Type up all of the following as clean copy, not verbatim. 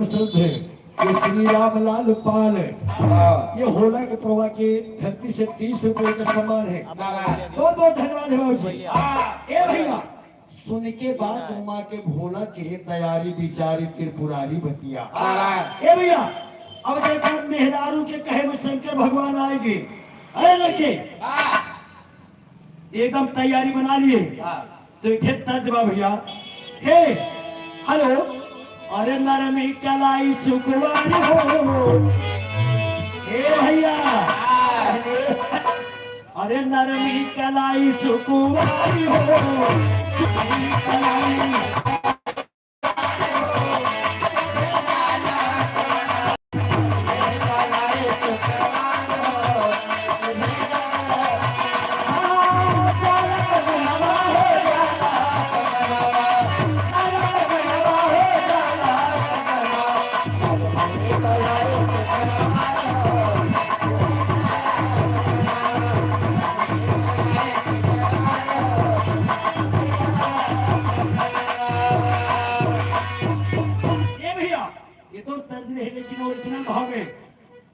श्रद्धे ये श्री राम लाल पाल है। ये होला के प्रभा के धरती से 30 रुपए का सम्मान है। बहुत बहुत धन्यवाद है बाबू जी। ए भैया सुन के बाद उमा के भोला के तैयारी बिचारी त्रिपुरारी बतिया। ए भैया अब देखा मेहरारू के कहे में शंकर भगवान आएंगे। अरे लड़के एकदम तैयारी बना लिए तो इथे तर्ज बा भैया। हे हेलो अरे नरमी कलाई चुकवारी हो। हे भैया अरे नरमी कलाई चुकवारी हो।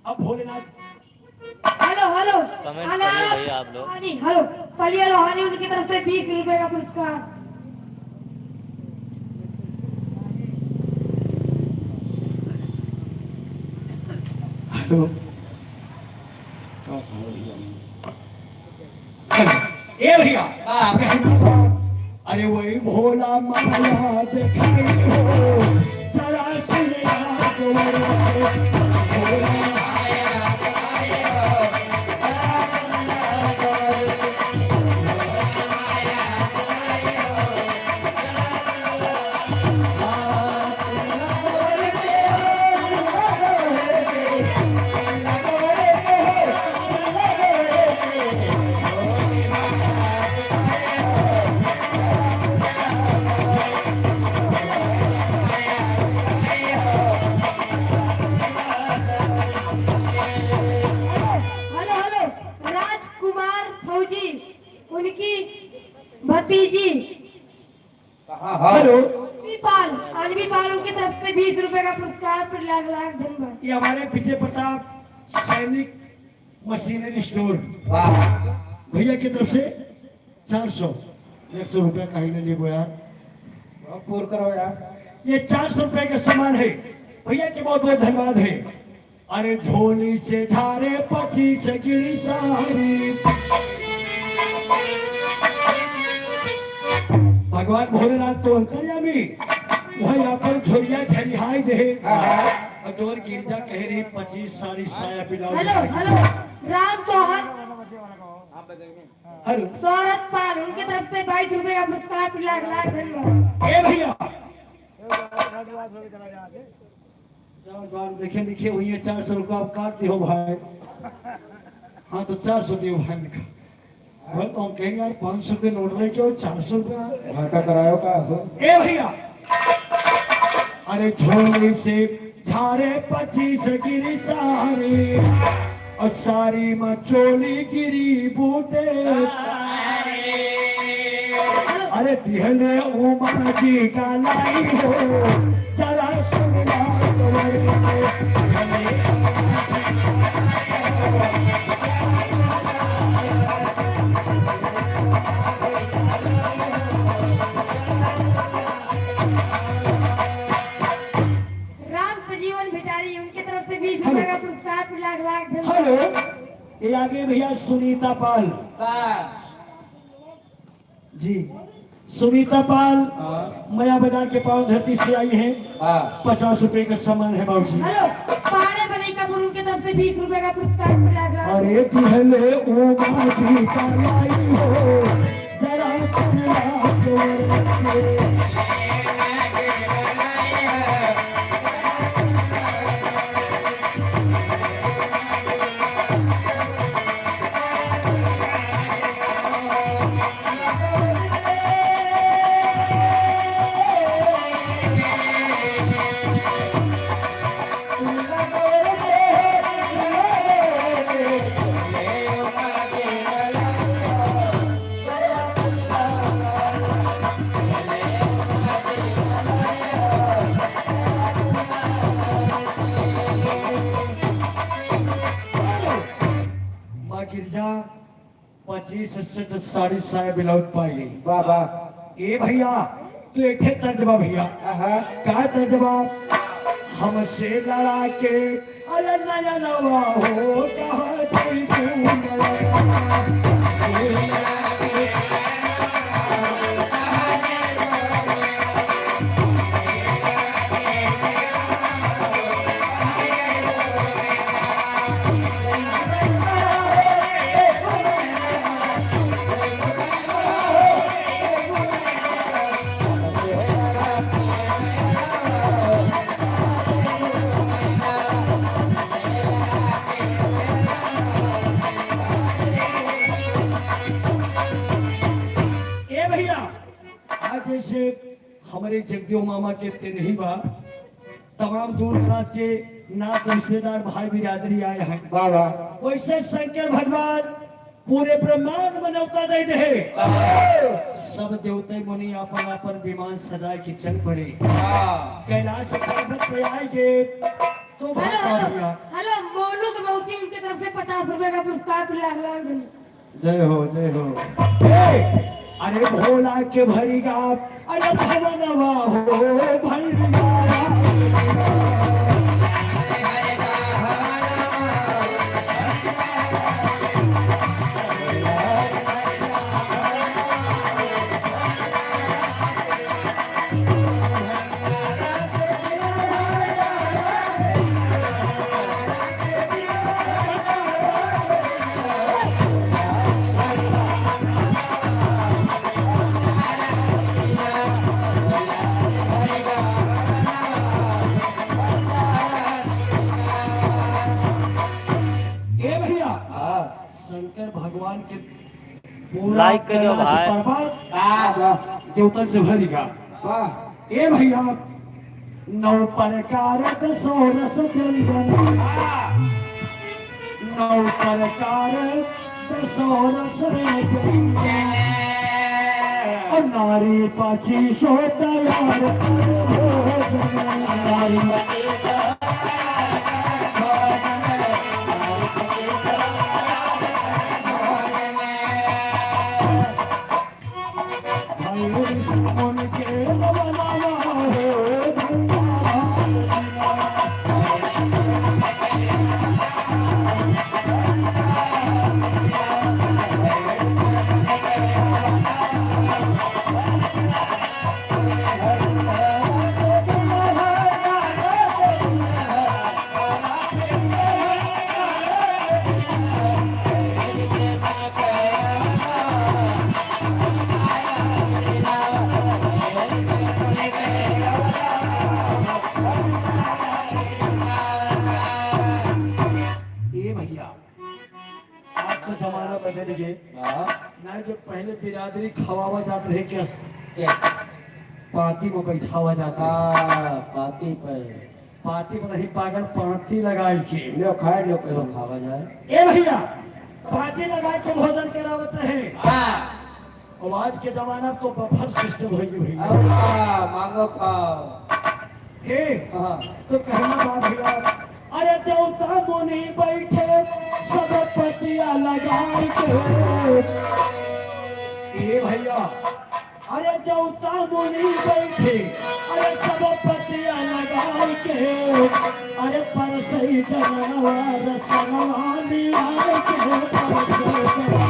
अब भोलेनाथ हेलो हेलो कमेंट करिए भैया आप लोग। हेलो पलिया लोहानी उनकी तरफ से 20 रुपए का पुरस्कार। हेलो ए भैया अरे वही भोला माया दिखाई हो। जरा सुने भतीजी हेलो पाल अनवी पाल उनकी तरफ से 20 रुपए का पुरस्कार पर लाख लाख धन्यवाद। ये हमारे विजय प्रताप सैनिक मशीनरी स्टोर भैया की तरफ से 400 रुपए का ही नहीं लिया यार पूर करो यार। ये 400 रुपए का सामान है भैया के बहुत बहुत धन्यवाद है। अरे झोली से झारे पची से गिरी सारी भगवान भोलेनाथ तो अंतर्यामी वही अपन झोलिया झरिहाई दे और जोर गिरजा कह रही 25 साड़ी साया पिलाओ। हेलो हेलो राम तोहर हेलो सौरभ पाल उनकी तरफ से 22 रुपए का पुरस्कार पर लाख लाख धन्यवाद। ए भैया देखे लिखे हुई है 400 रुपया आप काट दियो भाई। हाँ तो 400 दियो भाई का वो तो हम कहेंगे यार 500 के नोट लेके और 400 रुपया घाटा करायो का ए भैया अरे झोली से झारे 25 गिरी सारी और सारी मचोली गिरी बूटे। अरे दिहले उमा जी का लाई हो। जरा सुनना तुम्हारे पुरस्कार पर लाख लाख धन्यवाद। हेलो ये आगे भैया सुनीता पाल जी सुनीता पाल मया बाजार के पाँव धरती से आई हैं। 50 रुपए का सामान है बाबू जी। हेलो पाड़े बने का उनके तरफ से 20 रुपए का पुरस्कार पर लाख लाख। अरे दिहले उमा जी का लाई हो। जरा सुनना 25 सेट साड़ी साया ब्लाउज पाई वाह वाह ए भैया तू एक तर्जबा भैया का तर्जबा हमसे लड़ा के अरे नया नवा हो कहती तू नया ए भैया आज जैसे हमारे जगदेव मामा के तेरही बा तमाम दूर दराज के नात रिश्तेदार भाई बिरादरी आए हैं वाह वाह वैसे शंकर भगवान पूरे ब्रह्मांड में न्योता दे रहे सब देवते मुनि अपन अपन विमान सजा के चल पड़े कैलाश पर्वत पे आएंगे तो भगवान हेलो भैया हेलो मोनू के मौसी उनकी तरफ से 50 रुपए का पुरस्कार पर लाख लाख धन्यवाद। जय हो जय हो ए, अरे भोला के भरीगा अरे भवनवा हो भंडारा ए भैया शंकर भगवान के पूरा लाइक करियो कैलाश भाई। पर्वत वाह वाह देवतन से भरीगा वाह ए भैया नौ प्रकार दसोरस व्यंजन नौ प्रकार दसोरस व्यंजन और नारी पाची सो तैयार कर भोजन नारी भाई सुमन के बनावा हो भंडारा ये भैया आज तो जमाना बदल गए ना जो पहले बिरादरी खवावा जात रहे क्या पाती में बैठावा जाता पाती पे पाती में नहीं पागल पाती लगा के लो खाए लो करो खावा जाए ए भैया पाती लगा के भोजन करावत रहे और आज के जमाना तो बफर सिस्टम हो गई भैया मांगो खाओ हे तो कहना बात भैया अरे देवता मुनि बैठे सब पतिया लगा के ए भैया अरे देवता मुनि बैठे अरे सब पतिया लगा के अरे परसई जनवा रसनवा लिया के परसई जनवा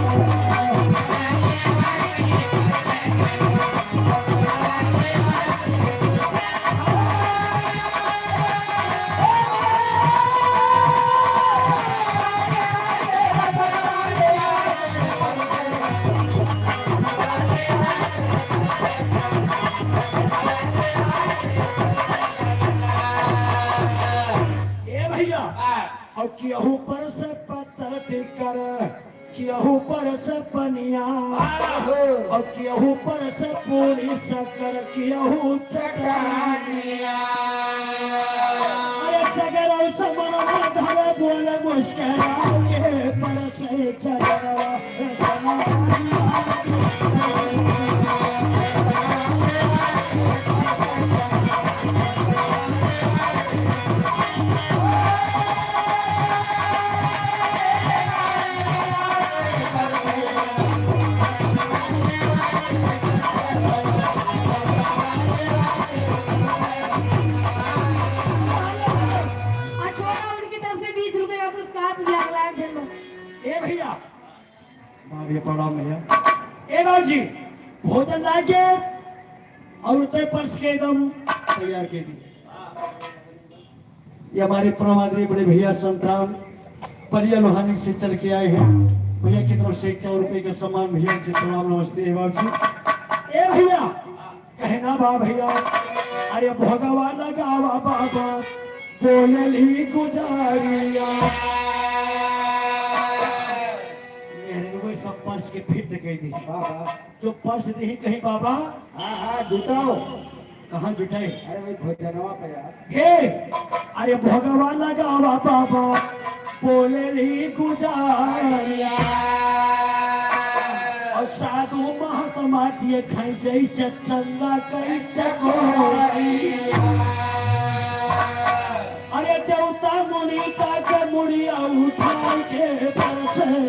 ए भैया और केहू पर से पत्थर टिकर केहू पर से पनिया और केहू पर से पूरी शक्कर केहू चटानिया अरे सगर और समन धरे बोले मुस्करा के पर से चलवा हाँ भैया प्रणाम भैया। ए बाबू जी भोजन लाके और उतने पर्स के एकदम तैयार के दिए। ये हमारे प्रमादरी बड़े भैया संतराम परिया लोहानी से चल के आए हैं। भैया की तरफ से 100 रुपए का सम्मान भैया से प्रणाम नमस्ते। ए बाबू जी ए भैया कहना बा भैया अरे भगवान लगावा बाबा बोलली गुजारिया मेरे सब पर्स के फिट कह दी जो पर्स नहीं कहीं बाबा। हाँ हाँ जुटाओ। कहाँ जुटाए? अरे भाई भोजनवा पे यार। हे अरे भगवान लगावा बाबा बोलली गुजारिया और साधु महात्मा दिए खाई जैसे चंदा कई चकोरिया अरे देवता मुनिता के मुड़िया उठा के परसे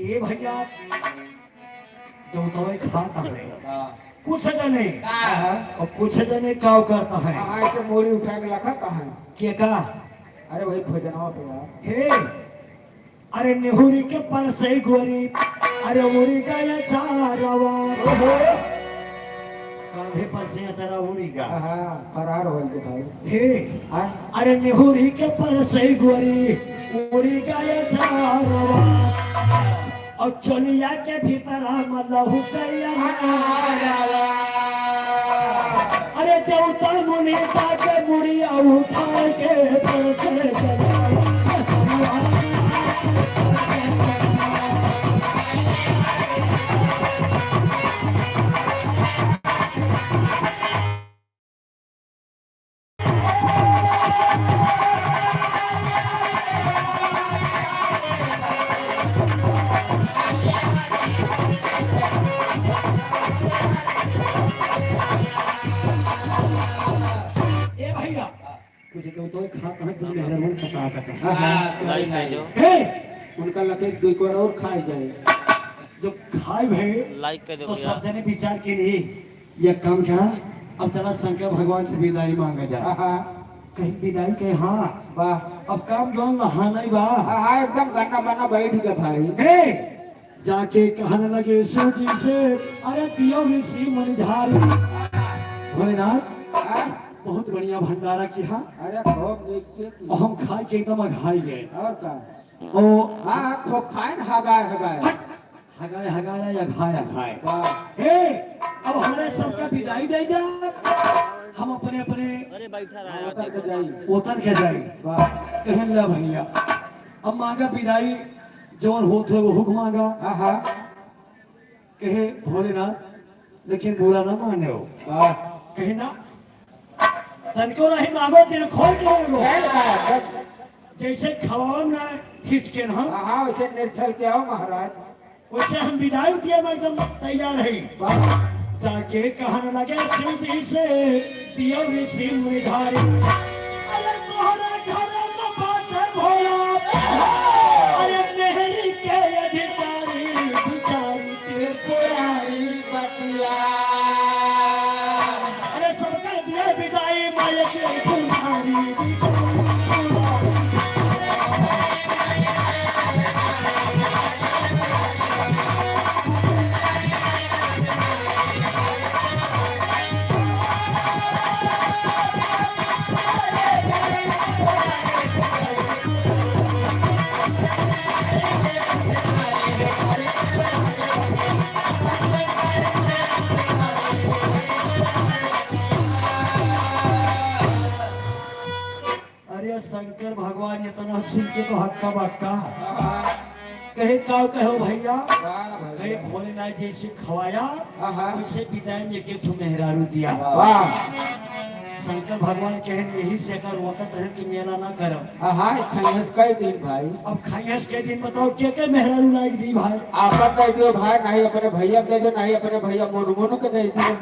ये भैया देवता खाता है कुछ जने और कुछ जने काव करता है। हाँ ऐसे मोरी उठा के रखा कहाँ है? के का? अरे भाई भोजनवा पे यार। हे अरे नेहुरी के पर से गोरी अरे उड़ी गया चारवा कांधे पर से अचारा उड़ी गा। हाँ फरार हो गए भाई। हे हाँ अरे नेहुरी के पर से गोरी उड़ी गया चारवा और चोलिया के भीतर मलहू कैया अरे देवता मुनिता के मुड़िया उठा के परसे तो खाता है कुछ मेहरबान खाता करता है। हाँ लाइक कर दो, हे उनका लगे दो एक और खाई जाए जो खाए भाई लाइक कर दो तो भैया। सब जने विचार के लिए यह काम करा अब चला शंकर भगवान से विदाई मांगा जाए। हाँ कहीं विदाई के हाँ वाह। अब काम जो नहाना ही बा हाँ हाँ एकदम गाना बाना बैठ गया भाई। हे जाके कहने लगे सोची से अरे पियो ऋषि मणिधारी भोलेनाथ हाँ? बहुत बढ़िया भंडारा किया अरे खूब देखते की। और हम खाए के एकदम अघाई गए और का? ओ हाँ खूब खाए न हगाए हगाए। हगाए हगाया या घाया घाए। वाह। हे अब हमारे सबका विदाई दे दे हम अपने अपने अरे बैठा हाँ, रहा उतर के जाइए। उतर के जाए। वाह। कहन ला भैया अब मांगा विदाई जवन होत हो वो हुक्म मांगा हाँ हाँ कहे भोलेनाथ लेकिन बुरा ना माने हो वाह। कहे ना तनिको नहीं मांगो दिन खोल के मांगो जैसे खवाओ ना खींच के ना हाँ हाँ वैसे निर्छल के आओ महाराज। वैसे हम विदाई दिए मैं एकदम तैयार है। वाह। जाके कहने लगे शिव जी से पियो ऋषि मुनिधारी अरे तोहरा घर में बाटे भोला अरे मेहरी के अधिकारी बिचारी तेरे पुरारी बतिया अरे सबका दिया विदाई माये के तुम्हारी अरे शंकर भगवान इतना सुन के तो हक्का बक्का कहे काव कहो भैया वाह भाई। कहे भोलेनाथ जैसे खवाया हाँ। वैसे विदाई में के ठो मेहरारू दिया। वाह। शंकर भगवान कहन यही से कर वक्त रहे कि मेला ना करम। हाँ खैस कह दी भाई। अब खाइस के दिन बताओ के मेहरारू लाइक दी भाई। आपन दे दियो भाई, नहीं अपने भैया दे दो, नहीं अपने भैया मोनू के दे दियो।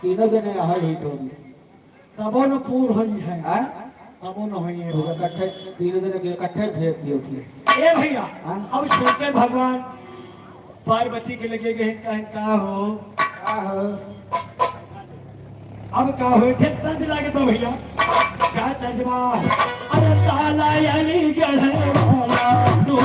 तीनों जने है ही टोली। तबो न पूर होई है, हाँ तबो न होई है। इकट्ठे तीनों जने के इकट्ठे भेज दियो फिर। ए भैया हाँ? अब शंकर भगवान पार्वती के लगे गए का हो। आहो अब का हो थे तर्ज लागे तो भैया क्या तर्जमा। अरे ताला अली गढ़े वाला तू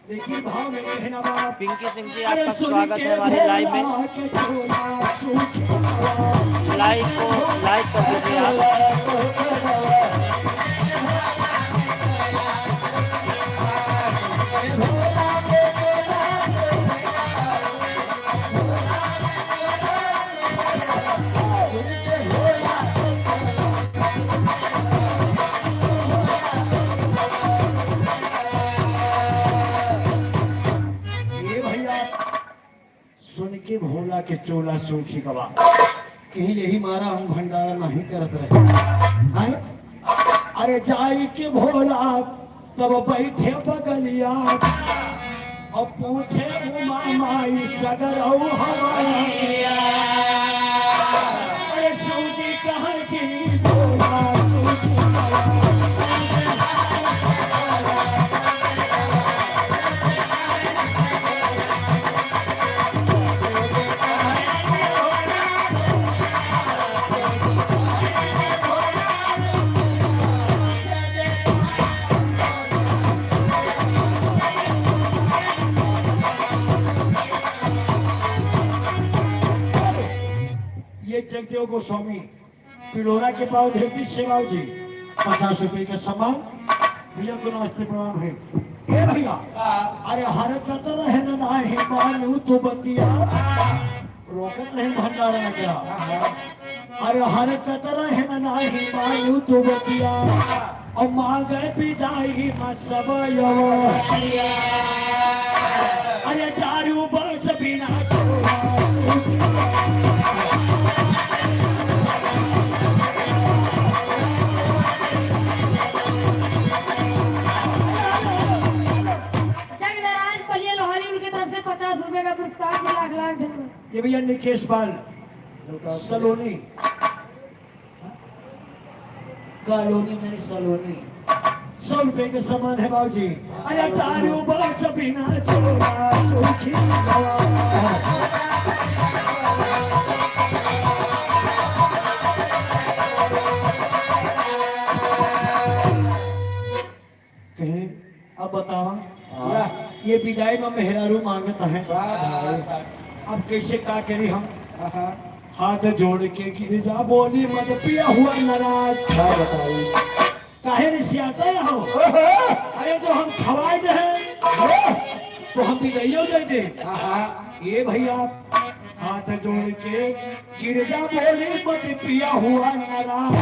देखिए भाव में कहना बात। पिंकी सिंह जी अरे आपका सुन स्वागत के है हमारे लाइव में। भोला के चोला सूखी लाइव को लाइक कर दीजिए आप। ये भैया सुन के भोला के चोला सूखी गवा कहीं यही मारा हम भंडारा नहीं करत रहे हैं? अरे जाई के भोला तब बैठे बगलिया और पूछे उमा माई सगर हमारा। अरे सूजी कहाँ चिनी भोला सूखी गवा। ये जगदेव गोस्वामी पिलोरा के पाव देवती सेवाओ जी 50 रुपए का सामान भैया को नमस्ते प्रणाम है। हे भैया अरे हरकत रहे नाही मानू तो बतिया रोकत रहे भंडारा न करा। अरे हरकत रहे नाही मानू तो बतिया और मांगे विदाई मत सब अरे दारू बस बिना छोड़ा जगनारायण पलिया लोहारी उनकी तरफ से 50 रुपए का पुरस्कार में लाख लाख धन्यवाद। ये भैया निकेश पाल सलोनी कॉलोनी मेरी सलोनी 100 रुपए के सामान है बाबूजी। अरे दारू बस बिना छोड़ा सूखी गवा। कहे अब बतावा ये विदाई में मेहरारू मांगता है। अब कैसे का करी हम हाथ जोड़ के गिर जा बोली मत पिया हुआ नाराज काहे रिसियाता हो। अरे तो हम खवाए दे तो हम विदाइयों दे दे। ये भैया हाथ जोड़ के गिर जा बोली मत पिया हुआ नाराज।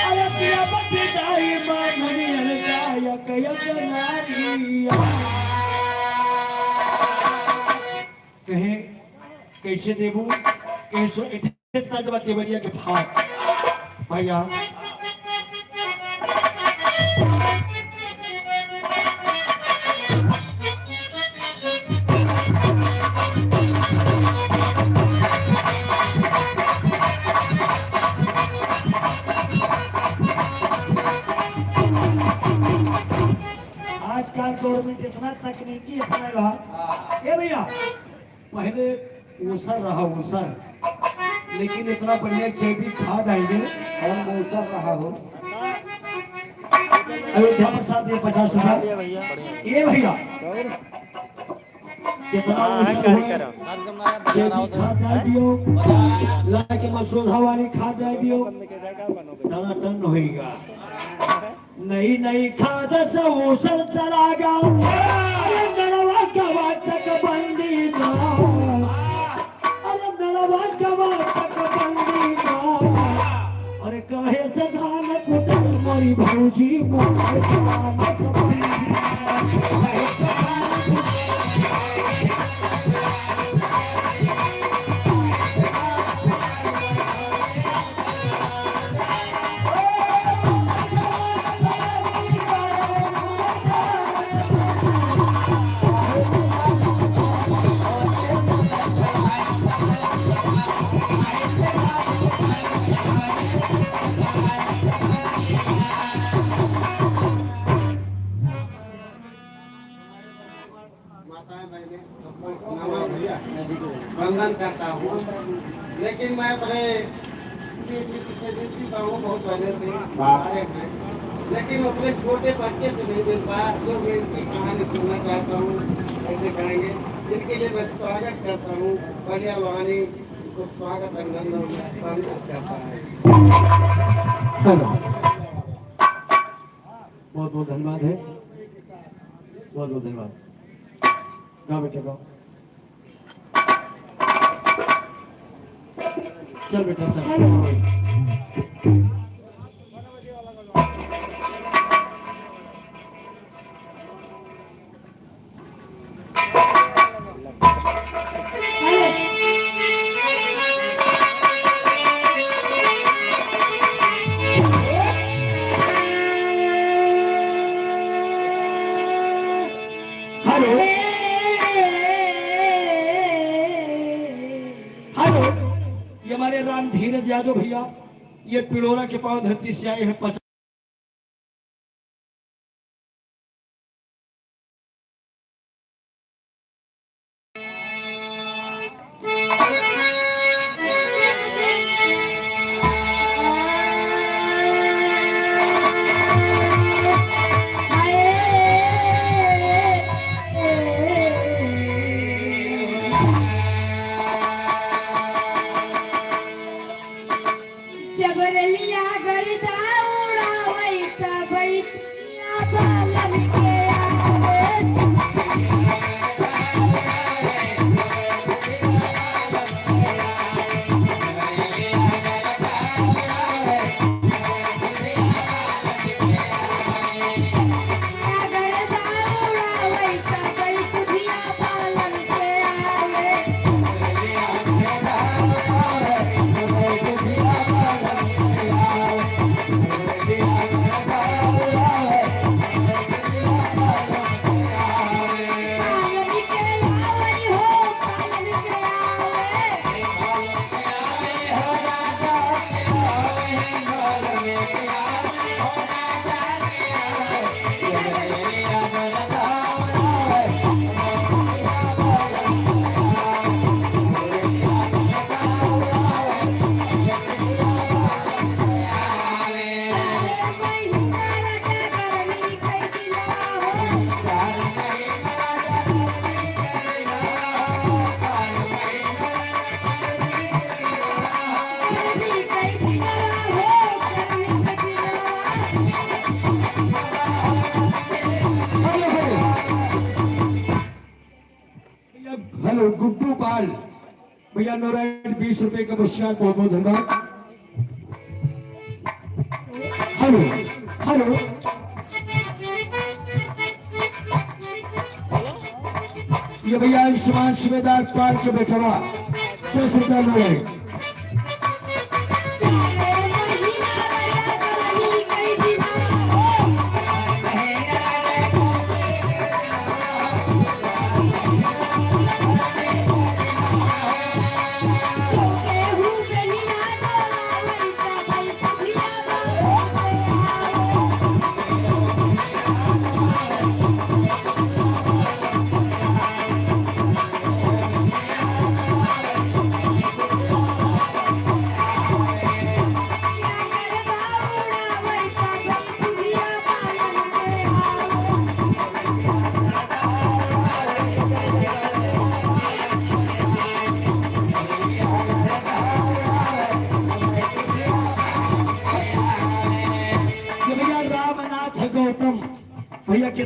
अरे पिया मत विदाई मांगनी अलगाया कयक नारी। कहे कैसे देबू कैसे इतना जब देवरिया के भाव भैया आजकल गवर्नमेंट इतना तकनीकी इतना रहा। ए भैया पहले ऊसर रहा ऊसर लेकिन इतना बढ़िया जैविक खाद आएंगे और मौसम रहा हो। अयोध्या प्रसाद ये 50 रुपया। ये भैया कितना ऊसर हुआ जैविक खाद डाल दियो ला के मसूधा वाली खाद डाल दियो टना टन होएगा। नई नई खाद से ऊसर चला गा अरे नड़वा गवा तक बंदी ना अरे नड़वा गवा तक बंदी ना अरे कहे से धान कुटल मोरी भौजी मोर धान बंदी माताएं बहनें सबको वंदन करता हूँ। लेकिन मैं अपने पीछे मिल चुका हूँ बहुत पहले से हमारे हैं, लेकिन अपने छोटे बच्चे से नहीं मिल पाया जो मैं इनकी कहानी सुनना चाहता हूँ। ऐसे कहेंगे इनके लिए मैं स्वागत करता हूँ। बढ़िया लोहानी को स्वागत अभिनंदन करता है। हेलो बहुत बहुत धन्यवाद है बहुत बहुत धन्यवाद गाओ बेटा गाओ चल बेटा चल हेलो हेलो ये हमारे राम धीरज यादव भैया ये पिलोरा के पांव धरती से आए हैं 50हेलो गुड्डू पाल भैया नारायण 20 रुपए का पुरस्कार बहुत बहुत धन्यवाद हेलो हेलो ये भैया आयुष्मान सुबेदार पाल के बैठा हुआ 10 रुपया नारायण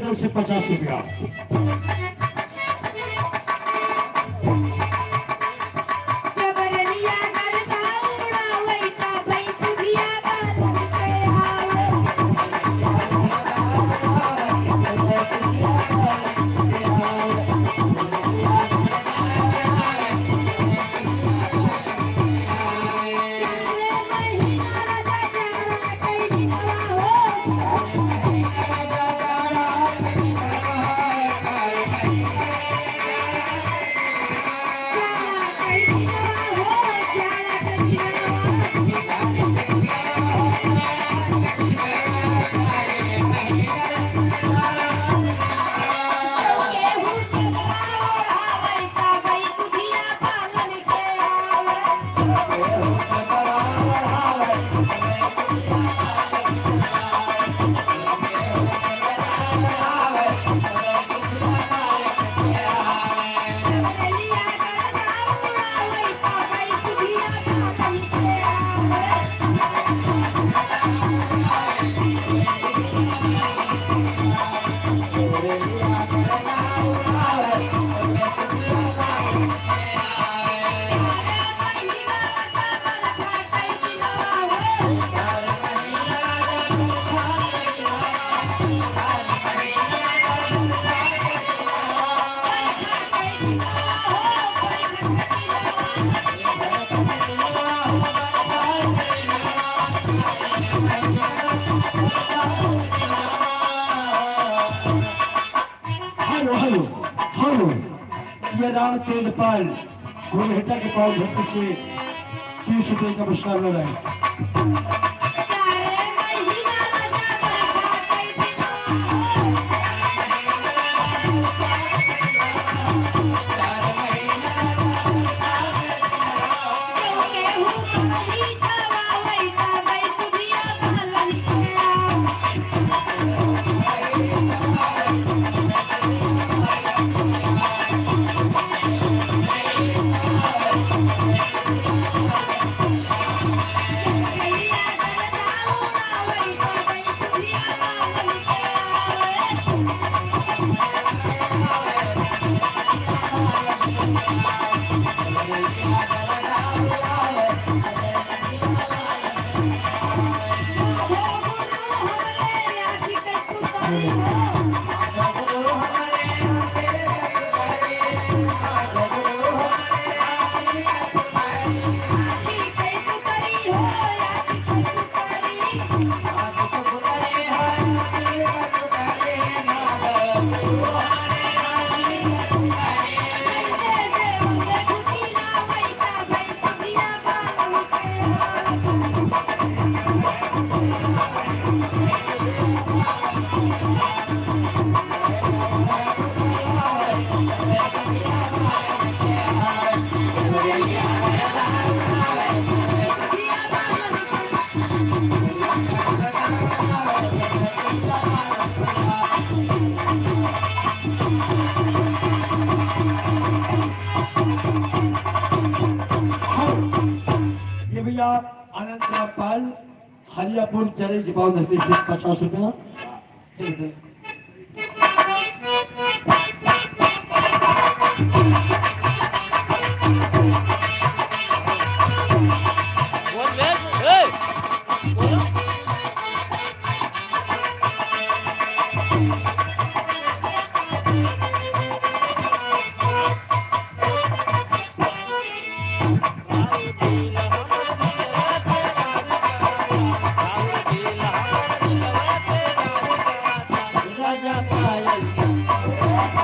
तरफ से 50 रुपया। जबरलिया करता उड़ावैता बैसुधिया बालन के आवे चारे महीना राजा जाड़ा कई दिनवा हो जाड़ा कई दिनवा हो जाड़ा कई दिनवा केहू चदरा ओढ़ावैता बैसुधिया बालन के आवे जबरलिया करता उड़ावैता बैसुधिया बालन के आवे हेलो हेलो हेलो, ये राम तेजपाल गोलहेटा के पाव धरती से 30 रुपये का पुरस्कार मिला है। चारे महीना राजा बरखा कई दिनवा केहू पानी छवावैता बैसुधिया बालन के आवे जबरलिया करता उड़ावैता बैसुधिया बालन के आवे हो गुरु हमरे आखी कटु करी हो आखी कटु करी हो आखी कटु करी दे दे उले ढुकीला वैता बैसुधिया बालन के आवे बैसुधिया बालन के ये भैया आनंद पाल हरियापुर चरे के पाव धरती से 50 रुपया। चलिए। राजा पायल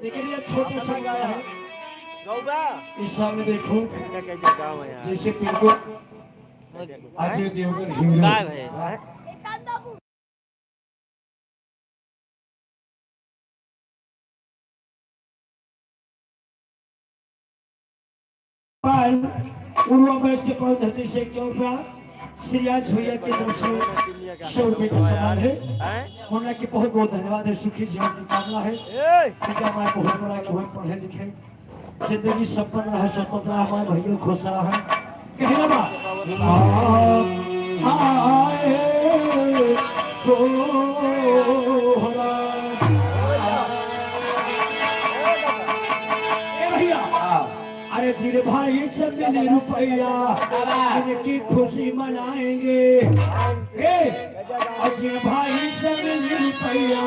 लेकिन ये छोटा सा गाय है इस सामने देखो जैसे बिल्कुल अजय देवगन हीरो पूर्व बैच के पद्धति से क्यों श्रीयाज भैया की तरफ से 100 रुपए का सम्मान है। होना की बहुत बहुत धन्यवाद है। सुखी जीवन की कामना है। पिता माँ बहुत बड़ा कि वही पढ़े लिखे जिंदगी संपन्न रहे स्वतंत्र हमारे भैया खुश रहा है। कहना भैया अरे धीरे भाई सब मिले रुपया इनकी खुशी मनाएंगे। और जिन भाई सब मिले रुपया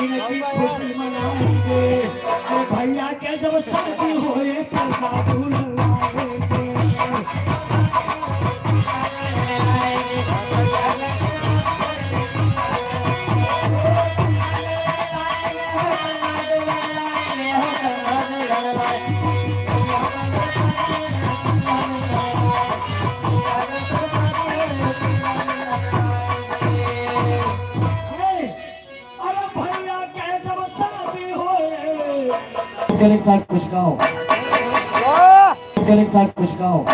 इनकी खुशी मनाएंगे। अरे भैया के जब शादी होए चलता करेक्ट कुछ गाओ करेक्ट कुछ गाओ।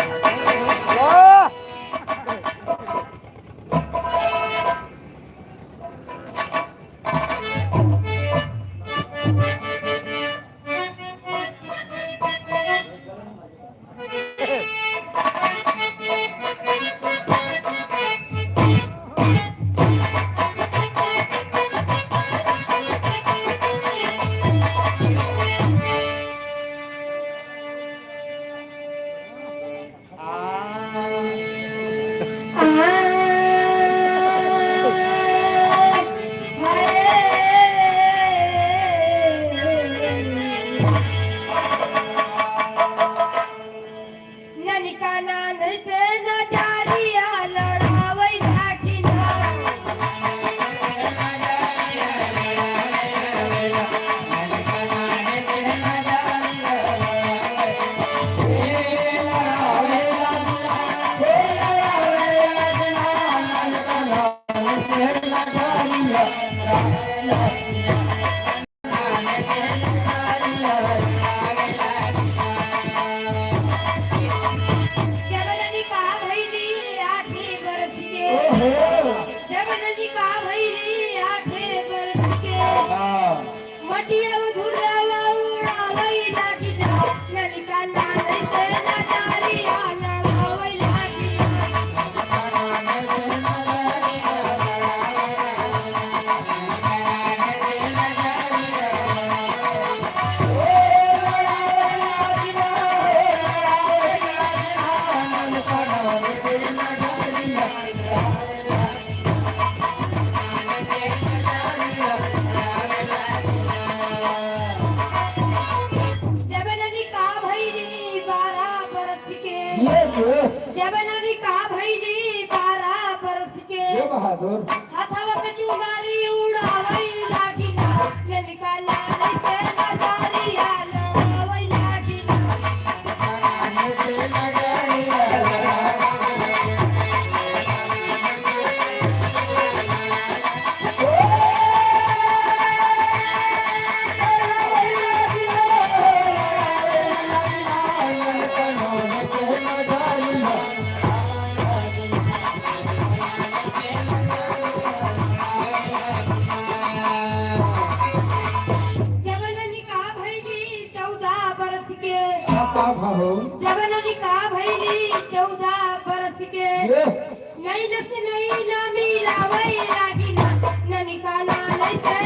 जबननी का भैली 12 बरस के बहादुर हाथावर चुगारी उड़ावई लागी ना ये निकाला बात है हो जब ननिका भैली 14 बरस के ये नई नस नई ना मिलावई लागी ना ननिका ना नहीं से